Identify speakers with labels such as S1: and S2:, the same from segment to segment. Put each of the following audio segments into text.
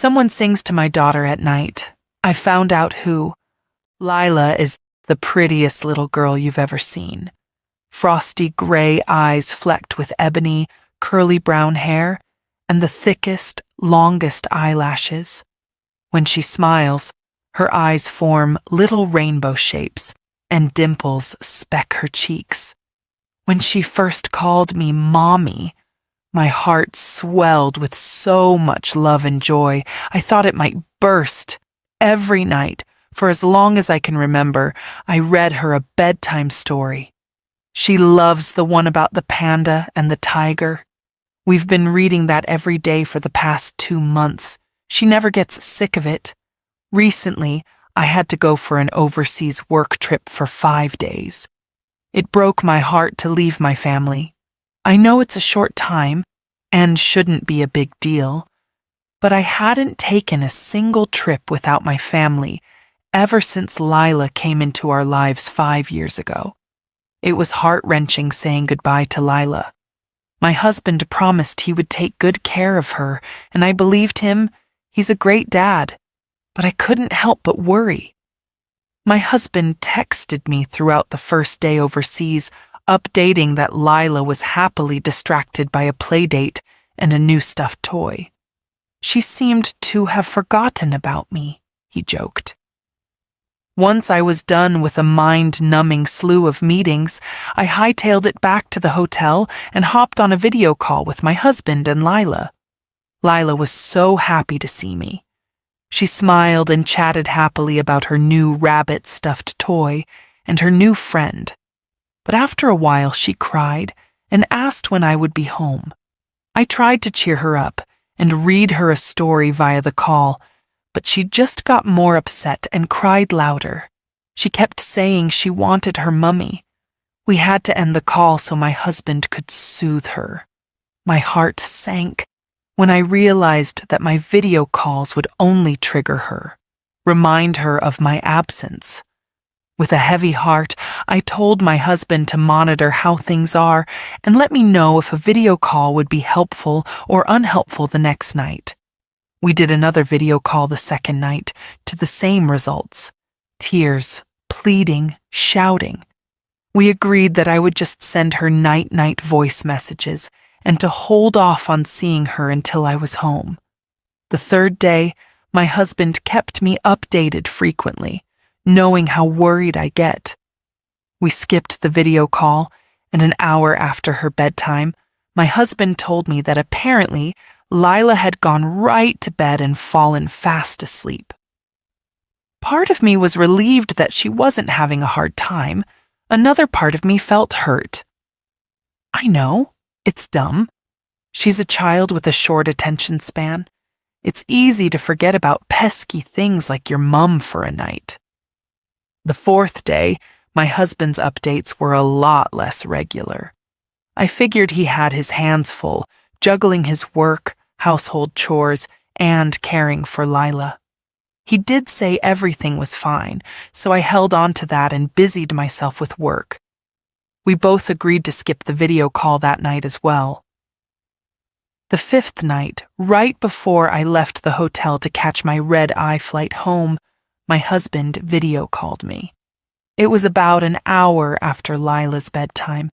S1: Someone sings to my daughter at night. I found out who. Lila is the prettiest little girl you've ever seen. Frosty gray eyes flecked with ebony, curly brown hair, and the thickest, longest eyelashes. When she smiles, her eyes form little rainbow shapes, and dimples speck her cheeks. When she first called me Mommy, my heart swelled with so much love and joy, I thought it might burst. Every night, for as long as I can remember, I read her a bedtime story. She loves the one about the panda and the tiger. We've been reading that every day for the past 2 months. She never gets sick of it. Recently, I had to go for an overseas work trip for 5 days. It broke my heart to leave my family. I know it's a short time and shouldn't be a big deal, but I hadn't taken a single trip without my family ever since Lila came into our lives 5 years ago. It was heart-wrenching saying goodbye to Lila. My husband promised he would take good care of her, and I believed him. He's a great dad, but I couldn't help but worry. My husband texted me throughout the first day overseas, updating that Lila was happily distracted by a playdate and a new stuffed toy. She seemed to have forgotten about me, he joked. Once I was done with a mind-numbing slew of meetings, I hightailed it back to the hotel and hopped on a video call with my husband and Lila. Lila was so happy to see me. She smiled and chatted happily about her new rabbit stuffed toy and her new friend. But after a while she cried and asked when I would be home. I tried to cheer her up and read her a story via the call, but she just got more upset and cried louder. She kept saying she wanted her mummy. We had to end the call so my husband could soothe her. My heart sank when I realized that my video calls would only trigger her, remind her of my absence. With a heavy heart, I told my husband to monitor how things are and let me know if a video call would be helpful or unhelpful the next night. We did another video call the second night, to the same results. Tears, pleading, shouting. We agreed that I would just send her night-night voice messages and to hold off on seeing her until I was home. The third day, my husband kept me updated frequently, knowing how worried I get. We skipped the video call, and an hour after her bedtime, my husband told me that apparently Lila had gone right to bed and fallen fast asleep. Part of me was relieved that she wasn't having a hard time. Another part of me felt hurt. I know, it's dumb. She's a child with a short attention span. It's easy to forget about pesky things like your mum for a night. The fourth day, my husband's updates were a lot less regular. I figured he had his hands full, juggling his work, household chores, and caring for Lila. He did say everything was fine, so I held on to that and busied myself with work. We both agreed to skip the video call that night as well. The fifth night, right before I left the hotel to catch my red-eye flight home, my husband video called me. It was about an hour after Lila's bedtime,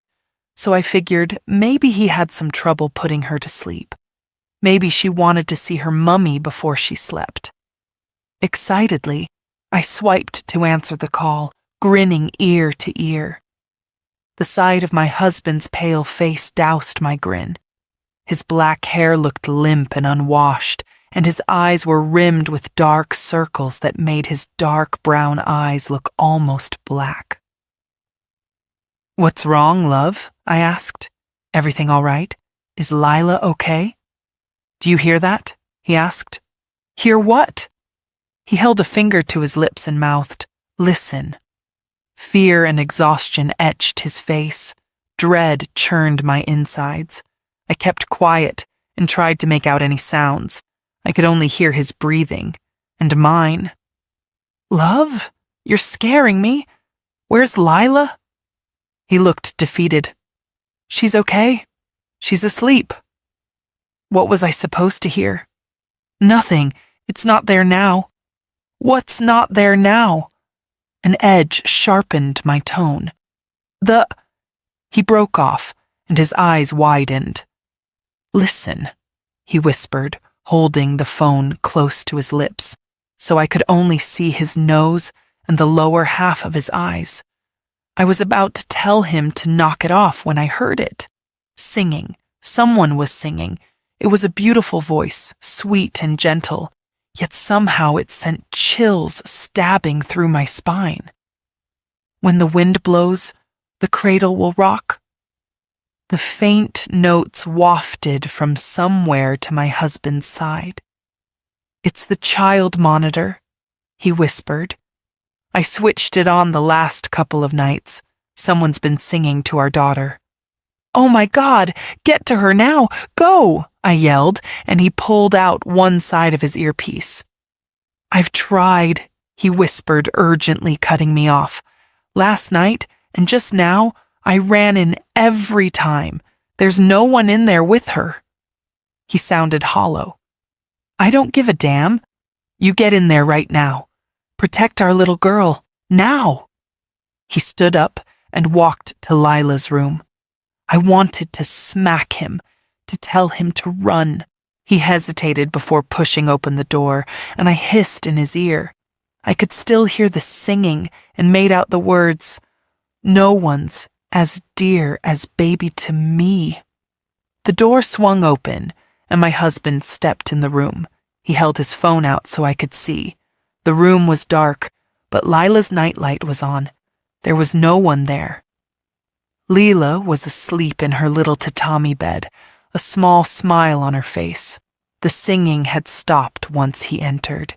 S1: so I figured maybe he had some trouble putting her to sleep. Maybe she wanted to see her mummy before she slept. Excitedly, I swiped to answer the call, grinning ear to ear. The sight of my husband's pale face doused my grin. His black hair looked limp and unwashed, and his eyes were rimmed with dark circles that made his dark brown eyes look almost black. "What's wrong, love?" I asked. "Everything all right? Is Lila okay?" "Do you hear that?" he asked. "Hear what?" He held a finger to his lips and mouthed, "Listen." Fear and exhaustion etched his face. Dread churned my insides. I kept quiet and tried to make out any sounds. I could only hear his breathing, and mine. "Love, you're scaring me. Where's Lila?" He looked defeated. "She's okay. She's asleep." What was I supposed to hear? Nothing. It's not there now. What's not there now? An edge sharpened my tone. He broke off, and his eyes widened. Listen, he whispered, holding the phone close to his lips, so I could only see his nose and the lower half of his eyes. I was about to tell him to knock it off when I heard it. Singing. Someone was singing. It was a beautiful voice, sweet and gentle, yet somehow it sent chills stabbing through my spine. When the wind blows, the cradle will rock. The faint notes wafted from somewhere to my husband's side. It's the child monitor, he whispered. I switched it on the last couple of nights. Someone's been singing to our daughter. Oh my God, get to her now, go, I yelled, and he pulled out one side of his earpiece. I've tried, he whispered, urgently cutting me off. Last night, and just now, I ran in every time. There's no one in there with her. He sounded hollow. I don't give a damn. You get in there right now. Protect our little girl, now. He stood up and walked to Lila's room. I wanted to smack him, to tell him to run. He hesitated before pushing open the door, and I hissed in his ear. I could still hear the singing and made out the words, "No one's as dear as baby to me." The door swung open, and my husband stepped in the room. He held his phone out so I could see. The room was dark, but Lila's nightlight was on. There was no one there. Leela was asleep in her little tatami bed, a small smile on her face. The singing had stopped once he entered.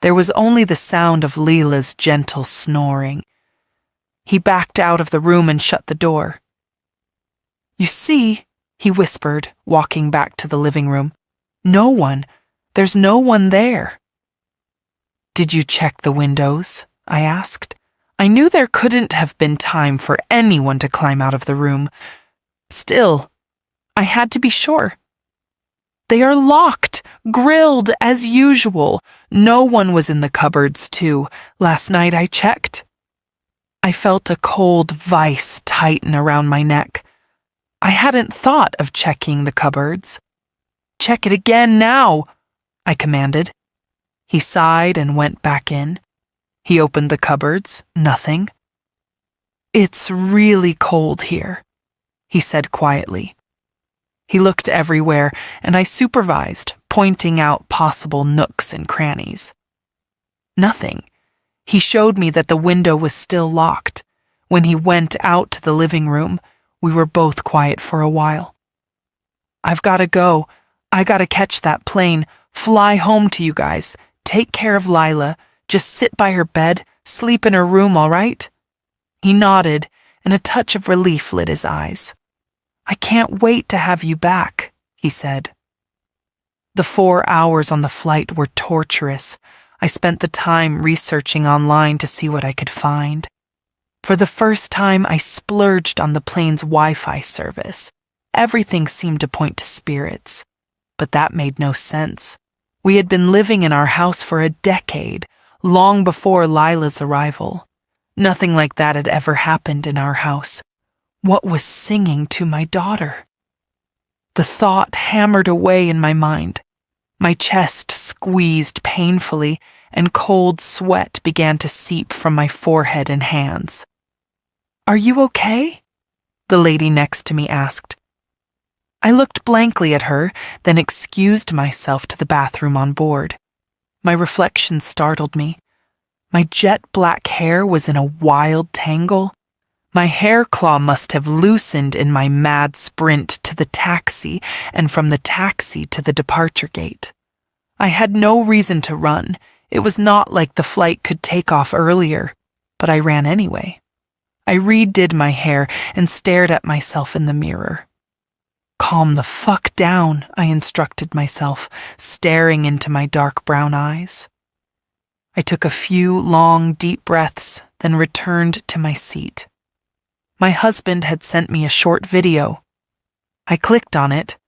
S1: There was only the sound of Leela's gentle snoring. He backed out of the room and shut the door. You see, he whispered, walking back to the living room. No one. There's no one there. Did you check the windows? I asked. I knew there couldn't have been time for anyone to climb out of the room. Still, I had to be sure. They are locked, grilled as usual. No one was in the cupboards, too. Last night I checked. I felt a cold vice tighten around my neck. I hadn't thought of checking the cupboards. Check it again now, I commanded. He sighed and went back in. He opened the cupboards, nothing. It's really cold here, he said quietly. He looked everywhere, and I supervised, pointing out possible nooks and crannies. Nothing. He showed me that the window was still locked. When he went out to the living room, we were both quiet for a while. I've got to go. I got to catch that plane, fly home to you guys, take care of Lila, just sit by her bed, sleep in her room, all right? He nodded, and a touch of relief lit his eyes. I can't wait to have you back, he said. The 4 hours on the flight were torturous. I spent the time researching online to see what I could find. For the first time, I splurged on the plane's Wi-Fi service. Everything seemed to point to spirits. But that made no sense. We had been living in our house for a decade, long before Lila's arrival. Nothing like that had ever happened in our house. What was singing to my daughter? The thought hammered away in my mind. My chest squeezed painfully, and cold sweat began to seep from my forehead and hands. Are you okay? The lady next to me asked. I looked blankly at her, then excused myself to the bathroom on board. My reflection startled me. My jet black hair was in a wild tangle. My hair claw must have loosened in my mad sprint to the taxi, and from the taxi to the departure gate. I had no reason to run. It was not like the flight could take off earlier, but I ran anyway. I redid my hair and stared at myself in the mirror. Calm the fuck down, I instructed myself, staring into my dark brown eyes. I took a few long, deep breaths, then returned to my seat. My husband had sent me a short video. I clicked on it,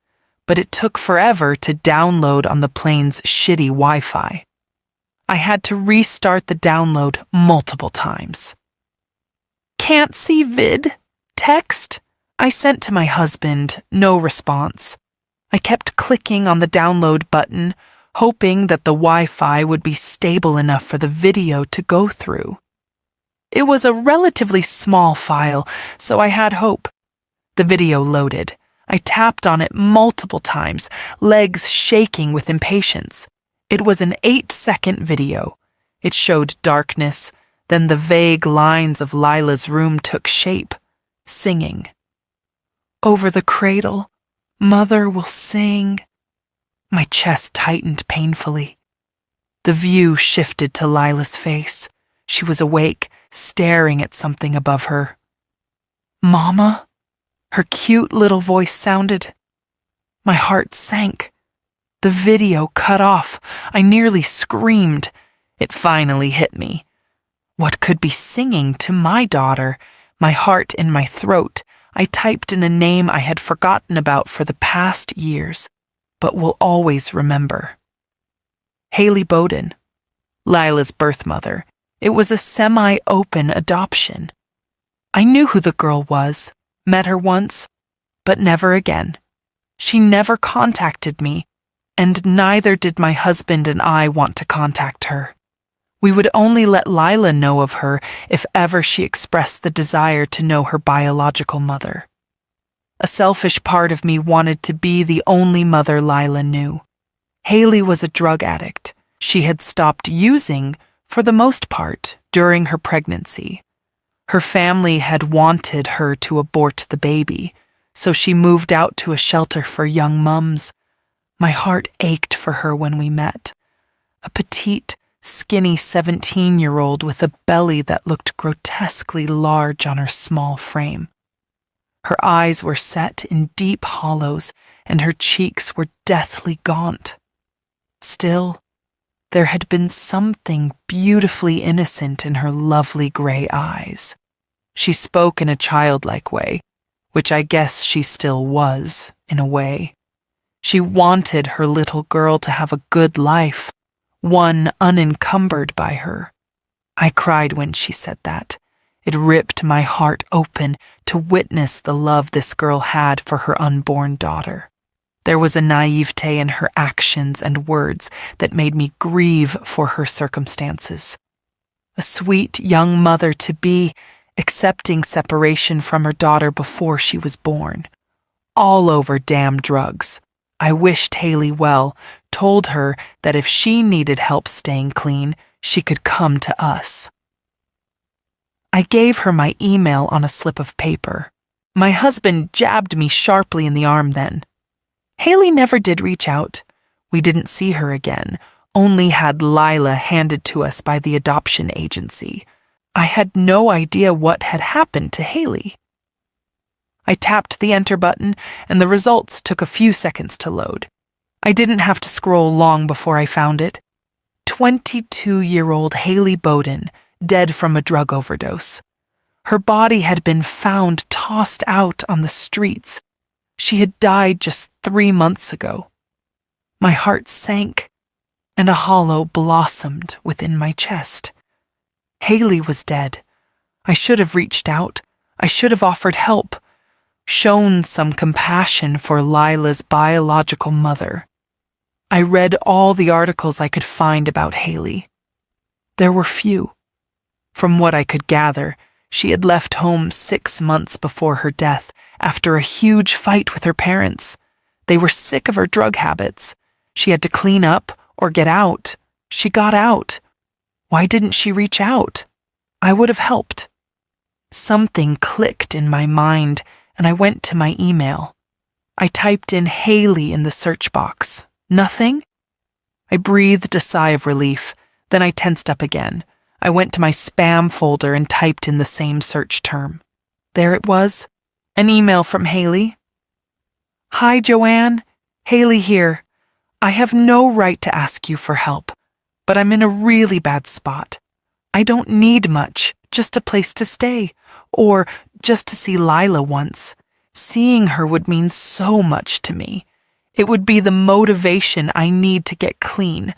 S1: but it took forever to download on the plane's shitty Wi-Fi. I had to restart the download multiple times. Can't see vid. Text? I sent to my husband, no response. I kept clicking on the download button, hoping that the Wi-Fi would be stable enough for the video to go through. It was a relatively small file, so I had hope. The video loaded. I tapped on it multiple times, legs shaking with impatience. It was an 8-second video. It showed darkness, then the vague lines of Lila's room took shape, singing. Over the cradle, mother will sing. My chest tightened painfully. The view shifted to Lila's face. She was awake, staring at something above her. Mama? Her cute little voice sounded. My heart sank. The video cut off. I nearly screamed. It finally hit me. What could be singing to my daughter? My heart in my throat. I typed in a name I had forgotten about for the past years, but will always remember. Haley Bowden, Lila's birth mother. It was a semi-open adoption. I knew who the girl was, met her once, but never again. She never contacted me, and neither did my husband and I want to contact her. We would only let Lila know of her if ever she expressed the desire to know her biological mother. A selfish part of me wanted to be the only mother Lila knew. Haley was a drug addict. She had stopped using, for the most part, during her pregnancy. Her family had wanted her to abort the baby, so she moved out to a shelter for young mums. My heart ached for her when we met. A petite, skinny 17-year-old with a belly that looked grotesquely large on her small frame. Her eyes were set in deep hollows, and her cheeks were deathly gaunt. Still, there had been something beautifully innocent in her lovely gray eyes. She spoke in a childlike way, which I guess she still was, in a way. She wanted her little girl to have a good life, one unencumbered by her. I cried when she said that. It ripped my heart open to witness the love this girl had for her unborn daughter. There was a naivete in her actions and words that made me grieve for her circumstances. A sweet young mother-to-be, accepting separation from her daughter before she was born. All over damn drugs. I wished Haley well, told her that if she needed help staying clean, she could come to us. I gave her my email on a slip of paper. My husband jabbed me sharply in the arm then. Haley never did reach out. We didn't see her again, only had Lila handed to us by the adoption agency. I had no idea what had happened to Haley. I tapped the enter button, and the results took a few seconds to load. I didn't have to scroll long before I found it. 22-year-old Haley Bowden, dead from a drug overdose. Her body had been found tossed out on the streets. She had died just 3 months ago. My heart sank, and a hollow blossomed within my chest. Haley was dead. I should have reached out. I should have offered help, shown some compassion for Lila's biological mother. I read all the articles I could find about Haley. There were few. From what I could gather, she had left home 6 months before her death after a huge fight with her parents. They were sick of her drug habits. She had to clean up or get out. She got out. Why didn't she reach out? I would have helped. Something clicked in my mind, and I went to my email. I typed in Haley in the search box. Nothing? I breathed a sigh of relief, then I tensed up again. I went to my spam folder and typed in the same search term. There it was, an email from Haley. Hi, Joanne. Haley here. I have no right to ask you for help, but I'm in a really bad spot. I don't need much, just a place to stay, or just to see Lila once. Seeing her would mean so much to me. It would be the motivation I need to get clean.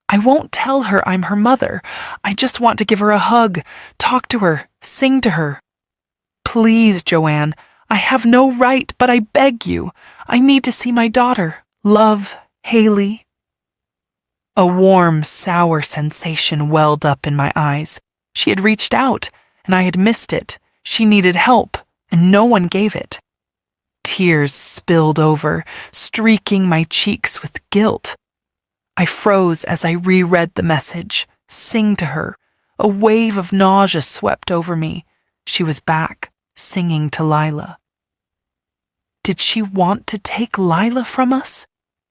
S1: I won't tell her I'm her mother. I just want to give her a hug, talk to her, sing to her. Please, Joanne, I have no right, but I beg you. I need to see my daughter. Love, Haley. A warm, sour sensation welled up in my eyes. She had reached out, and I had missed it. She needed help, and no one gave it. Tears spilled over, streaking my cheeks with guilt. I froze as I reread the message. Sing to her. A wave of nausea swept over me. She was back, singing to Lila. Did she want to take Lila from us?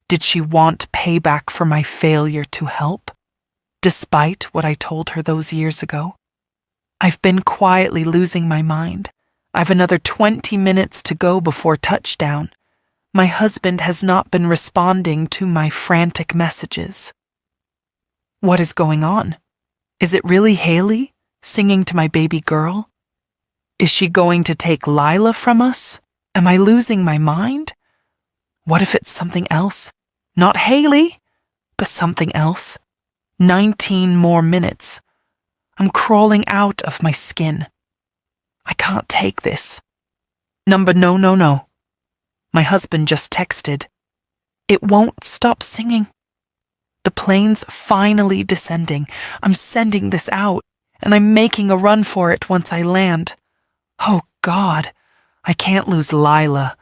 S1: Did she want payback for my failure to help? Despite what I told her those years ago? I've been quietly losing my mind. I've another 20 minutes to go before touchdown. My husband has not been responding to my frantic messages. What is going on? Is it really Haley singing to my baby girl? Is she going to take Lila from us? Am I losing my mind? What if it's something else? Not Haley, but something else. 19 more minutes. I'm crawling out of my skin. I can't take this. Number no. My husband just texted. It won't stop singing. The plane's finally descending. I'm sending this out, and I'm making a run for it once I land. Oh, God, I can't lose Lila.